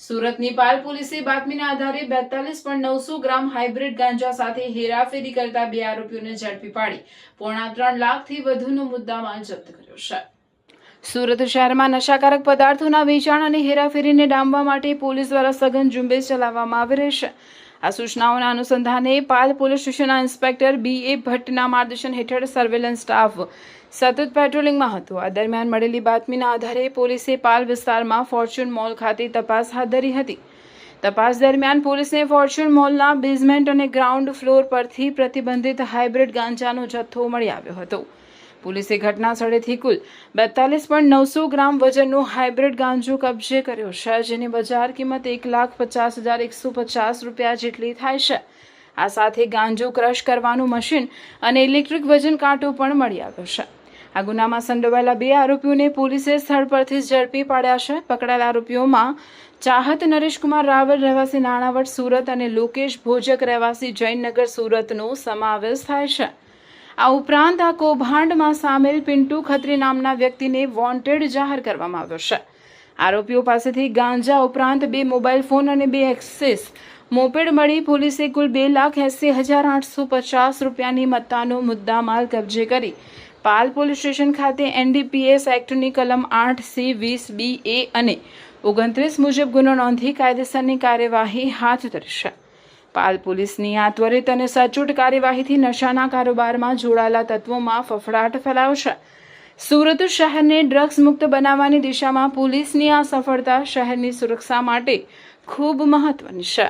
સુરતની પાલ પોલીસે બાતમીના આધારે 42.900 ગ્રામ હાઇબ્રિડ ગાંજા સાથે હેરાફેરી કરતા 2 આરોપીઓને ઝડપી પાડી 3.5 લાખથી વધુનો મુદ્દામાલ જપ્ત કર્યો છે। સુરત શહેરમાં નશાકારક પદાર્થોના વેચાણ અને હેરાફેરીને ડામવા માટે પોલીસ દ્વારા સઘન ઝુંબેશ ચલાવવામાં આવી રહી છે। આ સૂચનાઓના અનુસંધાને પાલ પોલીસ સ્ટેશનના ઇન્સ્પેક્ટર BA ભટ્ટના માર્ગદર્શન હેઠળ સર્વેલન્સ સ્ટાફ સતત પેટ્રોલિંગમાં હતો। આ દરમિયાન મળેલી બાતમીના આધારે પોલીસે પાલ વિસ્તારમાં ફોર્ચ્યુન મોલ ખાતે તપાસ હાથ ધરી હતી। તપાસ દરમિયાન પોલીસને ફોર્ચ્યુન મોલના બેઝમેન્ટ અને ગ્રાઉન્ડ ફ્લોર પરથી પ્રતિબંધિત હાઇબ્રિડ ગાંજાનો જથ્થો મળી આવ્યો હતો। પોલીસે ઘટના સ્થળેથી કુલ 42.900 ગ્રામ વજનનો હાઇબ્રિડ ગાંજો કબજે કર્યો છે, જેની બજાર કિંમત 1,50,150 રૂપિયા જેટલી થાય છે। આ સાથે ગાંજો ક્રશ કરવાનું મશીન અને ઇલેક્ટ્રિક વજન કાંટો પણ મળી આવ્યો છે। આ ગુનામાં સંડોવાયેલા 2 આરોપીઓને પોલીસે સ્થળ પરથી ઝડપી પાડ્યા છે। પકડાયેલા આરોપીઓમાં ચાહત નરેશકુમાર રાવલ રહેવાસી નાણાવટ સુરત અને લોકેશ ભોજક રહેવાસી જૈનનગર સુરતનો સમાવેશ થાય છે। આ ઉપરાંત આ કૌભાંડમાં સામેલ પિન્ટુ ખત્રી નામના વ્યક્તિને વોન્ટેડ જાહેર કરવામાં આવ્યો છે। આરોપીઓ પાસેથી ગાંજા ઉપરાંત 2 મોબાઈલ ફોન અને 2 એક્સેસ મોપેડ મળી પોલીસે કુલ 2,80,850 રૂપિયાની મત્તાનો મુદ્દામાલ કબજે કરી પાલ પોલીસ સ્ટેશન ખાતે NDPS એક્ટની કલમ 8C20BA અને 29 મુજબ ગુનો નોંધી કાયદેસરની કાર્યવાહી હાથ ધરી છે। પાલ પોલીસની આ ત્વરિત અને સચોટ કાર્યવાહીથી નશાના કારોબારમાં જોડાયેલા તત્વોમાં ફફડાટ ફેલાયો છે। સુરત શહેરને ડ્રગ્સ મુક્ત બનાવવાની દિશામાં પોલીસની આ સફળતા શહેરની સુરક્ષા માટે ખૂબ મહત્વની છે।